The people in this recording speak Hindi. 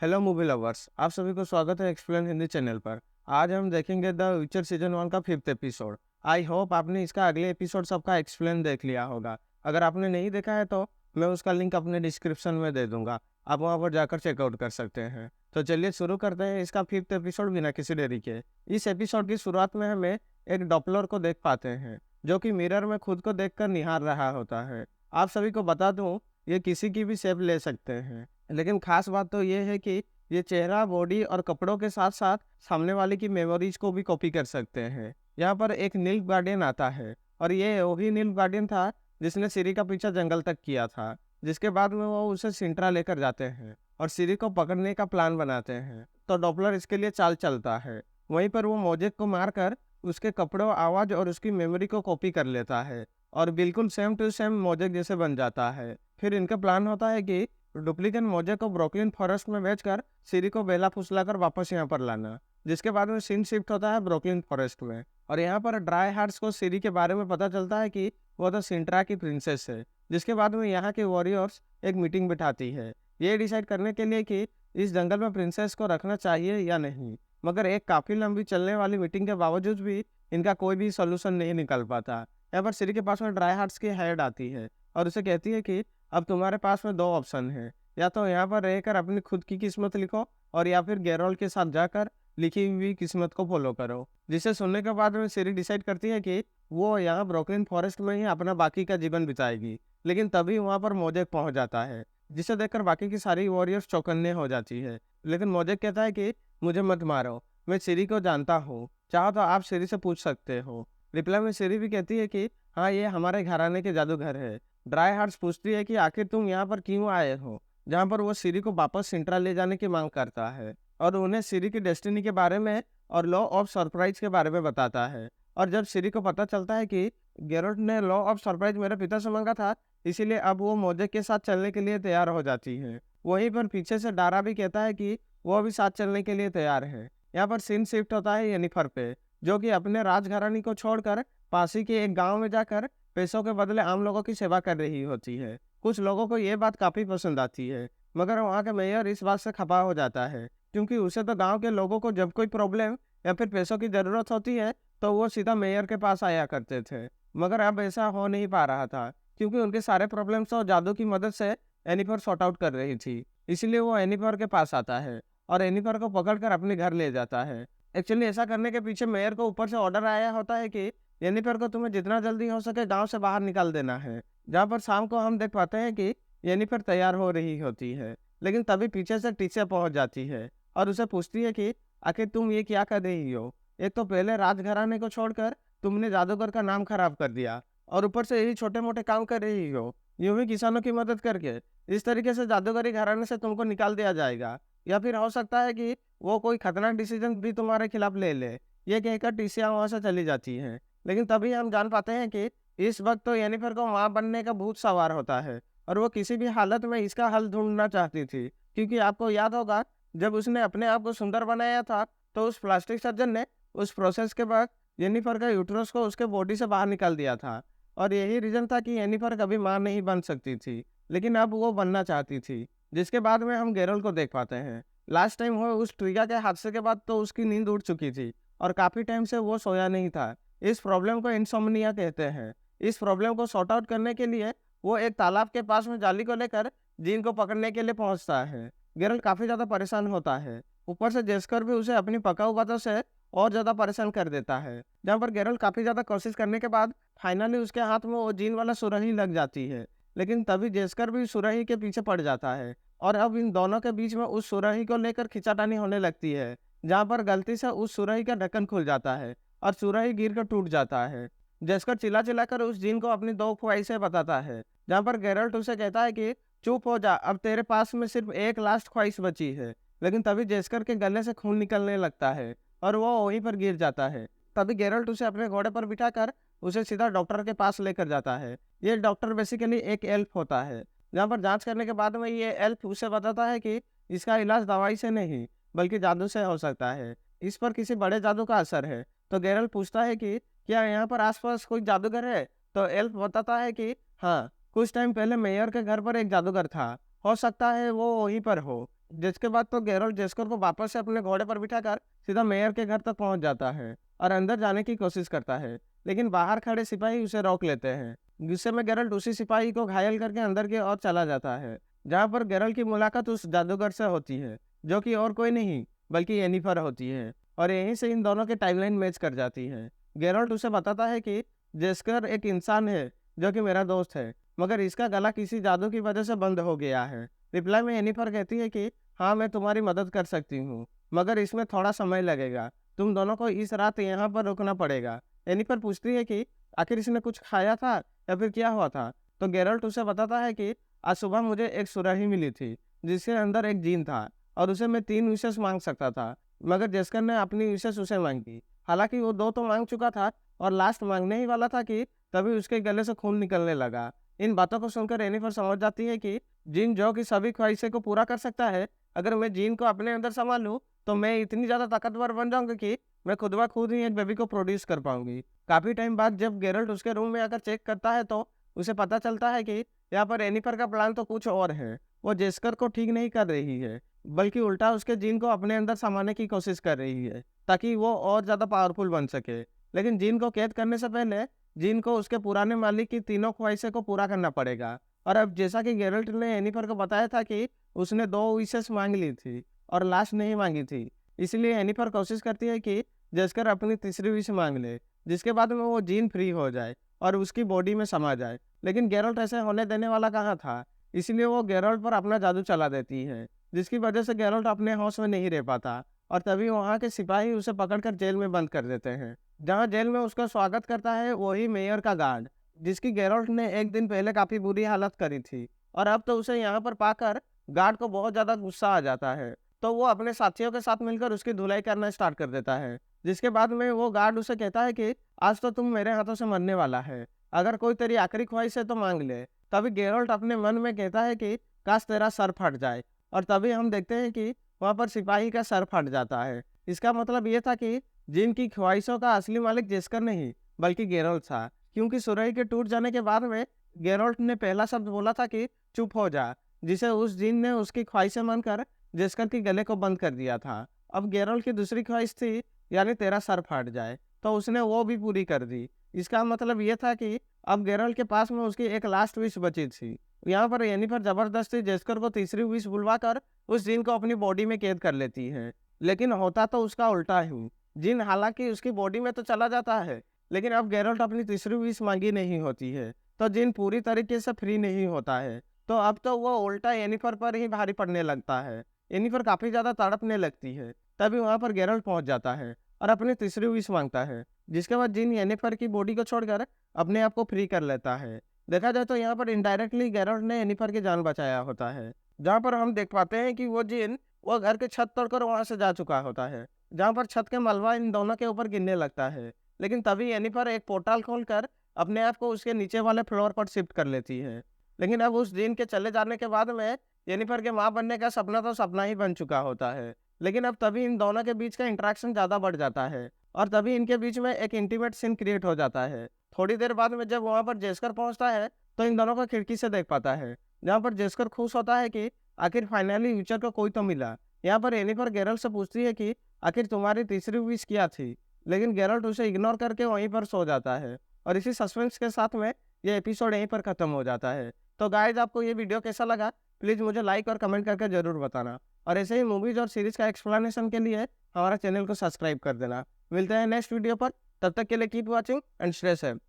हेलो मूवी लवर्स, आप सभी को स्वागत है एक्सप्लेन हिंदी चैनल पर। आज हम देखेंगे द विचर सीजन 1 का 5th एपिसोड। आई होप आपने इसका अगले एपिसोड सबका एक्सप्लेन देख लिया होगा। अगर आपने नहीं देखा है तो मैं उसका लिंक अपने डिस्क्रिप्शन में दे दूंगा, आप वहां पर जाकर चेकआउट कर सकते हैं। तो चलिए शुरू करते हैं इसका 5th एपिसोड बिना किसी देरी के। इस एपिसोड की शुरुआत में हमें एक डॉपलर को देख पाते हैं जो कि मिरर में खुद को देखकर निहार रहा होता है। आप सभी को बता दूं, ये किसी की भी शेप ले सकते हैं, लेकिन खास बात तो ये है कि ये चेहरा, बॉडी और कपड़ों के साथ साथ सामने वाले की मेमोरीज को भी कॉपी कर सकते हैं। यहाँ पर एक नील गार्डियन आता है और ये वही नील गार्डियन था जिसने सिरी का पीछा जंगल तक किया था। जिसके बाद में वो उसे सिंट्रा लेकर जाते हैं और सिरी को पकड़ने का प्लान बनाते हैं। तो डॉपलर इसके लिए चाल चलता है। वहीं पर वो मोजेक को मारकर उसके कपड़ों, आवाज और उसकी मेमोरी को कॉपी कर लेता है और बिल्कुल सेम टू सेम मोजेक जैसे बन जाता है। फिर इनका प्लान होता है कि डुप्लीकेट मोजेक को ब्रुकलिन फॉरेस्ट में बेचकर सिरी को बेला फुसलाकर वापस यहाँ पर लाना। जिसके बाद में सीन शिफ्ट होता है ब्रुकलिन फॉरेस्ट में और यहाँ पर ड्राई हार्ट्स को सिरी के बारे में पता चलता है कि वो तो सिंट्रा की प्रिंसेस है। जिसके बाद में यहाँ के वॉरियर्स एक मीटिंग बिठाती है ये डिसाइड करने के लिए कि इस जंगल में प्रिंसेस को रखना चाहिए या नहीं। मगर एक काफी लंबी चलने वाली मीटिंग के बावजूद भी इनका कोई भी सोल्यूशन नहीं निकल पाता। यहाँ पर सिरी के पास में ड्राई हार्ट्स की हेड आती है और उसे कहती है कि अब तुम्हारे पास में दो ऑप्शन है, या तो यहाँ पर रहकर अपनी खुद की किस्मत लिखो और या फिर गेरोल्ड के साथ जाकर लिखी हुई किस्मत को फॉलो करो। जिसे सुनने के बाद में सिरी डिसाइड करती है कि वो यहाँ ब्रुकलिन फॉरेस्ट में ही अपना बाकी का जीवन बिताएगी। लेकिन तभी वहाँ पर मोजेक पहुंच जाता है जिसे देखकर बाकी की सारी वॉरियर्स चौकन्ने हो जाती है। लेकिन मोजेक कहता है कि मुझे मत मारो, मैं सिरी को जानता हूँ, चाहो तो आप सिरी से पूछ सकते हो। रिप्लाई में सिरी भी कहती है कि हाँ, ये हमारे घराने के जादूगर है। ड्राई हार्ट्स पूछती है कि आखिर तुम यहाँ पर क्यों आए हो, जहाँ पर वो सिरी को वापस सिंट्रा ले जाने की मांग करता है और उन्हें सिरी की डेस्टिनी के बारे में और लॉ ऑफ सरप्राइज के बारे में बताता है। और जब सिरी को पता चलता है कि गेरोल्ड ने लॉ ऑफ सरप्राइज मेरे पिता से मांगा था, इसीलिए अब वो मोजेक के साथ चलने के लिए तैयार हो जाती है। वहीं पर पीछे से डारा भी कहता है कि वो भी साथ चलने के लिए तैयार है। यहाँ पर सीन शिफ्ट होता है येनिफर पे, जो कि अपने राजघरानी को छोड़कर पासी के एक गांव में जाकर पैसों के बदले आम लोगों की सेवा कर रही होती है। कुछ लोगों को ये बात काफी पसंद आती है, मगर वहाँ का मेयर इस बात से खफा हो जाता है क्योंकि उसे तो गांव के लोगों को जब कोई प्रॉब्लम या फिर पैसों की जरूरत होती है तो वो सीधा मेयर के पास आया करते थे। मगर अब ऐसा हो नहीं पा रहा था क्योंकि उनके सारे प्रॉब्लम्स तो जादू की मदद से एनिफर सॉर्ट आउट कर रही थी। इसलिए वो एनिफर के पास आता है और एनिफर को पकड़कर अपने घर ले जाता है। एक्चुअली ऐसा करने के पीछे मेयर को ऊपर से ऑर्डर आया होता है कि येनिफर को तुम्हें जितना जल्दी हो सके गांव से बाहर निकाल देना है। जहाँ पर शाम को हम देख पाते हैं कि येनिफर तैयार हो रही होती है, लेकिन तभी पीछे से टीचर पहुंच जाती है और उसे पूछती है कि आखिर तुम ये क्या कर रही हो। एक तो पहले राजघराने को छोड़कर तुमने जादूगर का नाम खराब कर दिया और ऊपर से यही छोटे मोटे काम कर रही हो, यूं ही किसानों की मदद करके। इस तरीके से जादूगरी घराने से तुमको निकाल दिया जाएगा, या फिर हो सकता है कि वो कोई खतरनाक डिसीजन भी तुम्हारे खिलाफ ले ले। ये कहकर टीसिया वहां से चली जाती है। लेकिन तभी हम जान पाते हैं कि इस वक्त तो येनिफर को मां बनने का भूत सवार होता है और वो किसी भी हालत में इसका हल ढूंढना चाहती थी। क्योंकि आपको याद होगा, जब उसने अपने आप को सुंदर बनाया था तो उस प्लास्टिक सर्जन ने उस प्रोसेस के बाद येनिफर का यूट्रस को उसके बॉडी से बाहर निकाल दिया था और यही रीजन था कि येनिफर कभी मां नहीं बन सकती थी, लेकिन अब वो बनना चाहती थी। जिसके बाद में हम गेरोल्ड को देख पाते हैं। लास्ट टाइम हुए उस ट्रिगा के हादसे के बाद तो उसकी नींद उड़ चुकी थी और काफी टाइम से वो सोया नहीं था। इस प्रॉब्लम को इंसोम्निया कहते हैं। इस प्रॉब्लम को सॉर्ट आउट करने के लिए वो एक तालाब के पास में जाली को लेकर जीन को पकड़ने के लिए पहुंचता है। गेरल्ट काफी ज्यादा परेशान होता है, ऊपर से जेस्कर भी उसे अपनी पकाऊ बातों से और ज्यादा परेशान कर देता है। जहाँ पर गेरल्ट काफी ज्यादा कोशिश करने के बाद फाइनली उसके हाथ में वो जीन वाला सुराही लग जाती है। लेकिन तभी जेस्कर भी सुराही के पीछे पड़ जाता है और अब इन दोनों के बीच में उस सुराही को लेकर खिंचातानी होने लगती है, जहाँ पर गलती से उस सुराही का ढक्कन खुल जाता है और सुराही गिर कर टूट जाता है। जेस्कर चिल्ला चिल्लाकर उस जीन को अपनी दो ख्वाहिशें बताता है, जहाँ पर गेरल्ट उसे कहता है कि चुप हो जा, अब तेरे पास में सिर्फ एक लास्ट ख्वाहिश बची है। लेकिन तभी जेस्कर के गले से खून निकलने लगता है और वो वहीं पर गिर जाता है। तभी गेरल्ट उसे अपने घोड़े पर बिठाकर उसे सीधा डॉक्टर के पास लेकर जाता है। ये डॉक्टर बेसिकली एक एल्फ होता है, जहाँ पर जांच करने के बाद में ये एल्फ उसे बताता है कि इसका इलाज दवाई से नहीं बल्कि जादू से हो सकता है, इस पर किसी बड़े जादू का असर है। तो गेरल्ट पूछता है कि क्या यहाँ पर आसपास कोई जादूगर है। तो एल्फ बताता है कि हाँ, कुछ टाइम पहले मेयर के घर पर एक जादूगर था, हो सकता है वो वहीं पर हो। जिसके बाद तो गेरोल्ड जेस्कर को वापस से अपने घोड़े पर बिठाकर सीधा मेयर के घर तक पहुंच जाता है और अंदर जाने की कोशिश करता है, लेकिन बाहर खड़े सिपाही उसे रोक लेते हैं। गुस्से में गेरोल्ड उसी सिपाही को घायल करके अंदर की ओर चला जाता है, जहां पर गेरोल्ड की मुलाकात उस जादूगर से होती है, जो कि और कोई नहीं बल्कि येनिफर होती है, और यहीं से इन दोनों की टाइमलाइन मैच कर जाती है। गेरोल्ड उसे बताता है कि जेस्कर एक इंसान है जो कि मेरा दोस्त है, मगर इसका गला किसी जादू की वजह से बंद हो गया है। रिप्लाई में येनिफर कहती है कि हाँ, मैं तुम्हारी मदद कर सकती हूँ, मगर इसमें थोड़ा समय लगेगा। तुम दोनों को इस रात यहाँ पर रुकना पड़ेगा। येनिफर पूछती है कि आखिर इसने कुछ खाया था या फिर क्या हुआ था? तो गेरोल्ड उसे बताता है कि आज सुबह मुझे एक सुराही मिली थी, जिसके अंदर एक जीन था और उसे मैं 3 विशेष मांग सकता था, मगर जेस्कर ने अपनी विशेष उसे मांगी। हालांकि वो 2 तो मांग चुका था और लास्ट मांगने ही वाला था कि तभी उसके गले से खून निकलने लगा। इन बातों को सुनकर येनिफर समझ जाती है कि जिन जो की सभी ख्वाहिशें को पूरा कर सकता है, अगर मैं जीन को अपने अंदर संभाल लूं तो मैं इतनी ज्यादा ताकतवर बन जाऊंगी कि मैं खुद ब खुद ही एक बेबी को प्रोड्यूस कर पाऊंगी। काफी टाइम बाद जब गेरल्ट उसके रूम में आकर चेक करता है तो उसे पता चलता है कि यहाँ पर येनिफर का प्लान तो कुछ और है। वो जेस्कर को ठीक नहीं कर रही है, बल्कि उल्टा उसके जीन को अपने अंदर समाने की कोशिश कर रही है, ताकि वो और ज्यादा पावरफुल बन सके। लेकिन जीन को कैद करने से पहले जीन को उसके पुराने मालिक की तीनों ख्वाहिशें को पूरा करना पड़ेगा। और अब जैसा कि गेरल्ट ने येनिफर को बताया था कि उसने 2 विशेष मांग ली थी और लास्ट नहीं मांगी थी, इसलिए येनिफर कोशिश करती है कि जेस्कर अपनी तीसरी विश मांग ले, जिसके बाद में वो जीन फ्री हो जाए और उसकी बॉडी में समा जाए। लेकिन गेरल्ट ऐसे होने देने वाला कहाँ था, इसलिए वो गेरल्ट पर अपना जादू चला देती है, जिसकी वजह से गेरल्ट अपने होश में नहीं रह पाता और तभी वहाँ के सिपाही उसे पकड़कर जेल में बंद कर देते हैं। जहाँ जेल में उसका स्वागत करता है वही मेयर का गार्ड, जिसकी गेरल्ट ने एक दिन पहले काफी बुरी हालत करी थी, और अब तो उसे यहाँ पर पाकर गार्ड को बहुत ज्यादा गुस्सा आ जाता है। तो वो अपने साथियों के साथ मिलकर उसकी धुलाई करना स्टार्ट कर देता है, जिसके बाद में वो गार्ड उसे कहता है कि आज तो तुम मेरे हाथों से मरने वाला है, अगर कोई तेरी आखिरी ख्वाहिश है तो मांग ले। तभी गेरोल्ट अपने मन में कहता है कि काश तेरा सर फट जाए, और तभी हम देखते हैं कि वहां पर सिपाही का सर फट जाता है। इसका मतलब ये था कि जिनकी ख्वाहिशों का असली मालिक जेस्कर नहीं बल्कि गेरोल्ट था, क्योंकि सुरही के टूट जाने के बाद में गेरोल्ट ने पहला शब्द बोला था कि चुप हो जा, जिसे उस जिन ने उसकी ख्वाहिशें मानकर जेस्कर के गले को बंद कर दिया था। अब गेरोल्ट की दूसरी ख्वाहिश थी, यानी तेरा सर फट जाए, तो उसने वो भी पूरी कर दी। इसका मतलब ये था कि अब गेरोल्ट के पास में उसकी एक लास्ट विश बची थी। यहाँ पर येनिफर जबरदस्ती जेस्कर को तीसरी विश बुलवाकर उस जिन को अपनी बॉडी में कैद कर लेती है, लेकिन होता तो उसका उल्टा ही। जिन हालांकि उसकी बॉडी में तो चला जाता है, लेकिन अब गेरोल्ट अपनी तीसरी विश मांगी नहीं होती है, तो जिन पूरी तरीके से फ्री नहीं होता है। तो अब तो वो उल्टा येनिफर पर ही भारी पड़ने लगता है। येनिफर काफी ज्यादा तड़पने लगती है। तभी वहां पर गेरोल्ट पहुंच जाता है और अपनी तीसरी विश मांगता है, जिसके बाद जिन येनिफर की बॉडी को छोड़कर अपने आप को फ्री कर लेता है। देखा जाए तो यहाँ पर इनडायरेक्टली गेरोल्ट ने येनिफर की जान बचाया होता है, जहाँ पर हम देख पाते हैं कि वो जिन वो घर के छत तोड़कर वहां से जा चुका होता है, जहाँ पर छत के मलबा इन दोनों के ऊपर गिरने लगता है। लेकिन तभी येनिफर एक पोर्टल खोलकर अपने आप को उसके नीचे वाले फ्लोर पर शिफ्ट कर लेती है। लेकिन अब उस जिन के चले जाने के बाद में येनिफर के माँ बनने का सपना तो सपना ही बन चुका होता है। लेकिन अब तभी इन दोनों के बीच का इंटरेक्शन ज्यादा बढ़ जाता है और तभी इनके बीच में एक इंटीमेट सीन क्रिएट हो जाता है। थोड़ी देर बाद में जब वहां पर जेस्कर पहुंचता है तो इन दोनों को खिड़की से देख पाता है, जहाँ पर जेस्कर खुश होता है कि आखिर फाइनली विचर को कोई तो मिला। यहाँ पर येनिफर गेरल्ट से पूछती है कि आखिर तुम्हारी तीसरी विश क्या थी, लेकिन गेरल्ट उसे इग्नोर करके वहीं पर सो जाता है। और इसी सस्पेंस के साथ में ये एपिसोड यहीं पर खत्म हो जाता है। तो गाइज, आपको ये वीडियो कैसा लगा प्लीज़ मुझे लाइक और कमेंट करके जरूर बताना, और ऐसे ही मूवीज और सीरीज का एक्सप्लेनेशन के लिए हमारा चैनल को सब्सक्राइब कर देना। मिलते हैं नेक्स्ट वीडियो पर, तब तक के लिए keep watching and stay safe.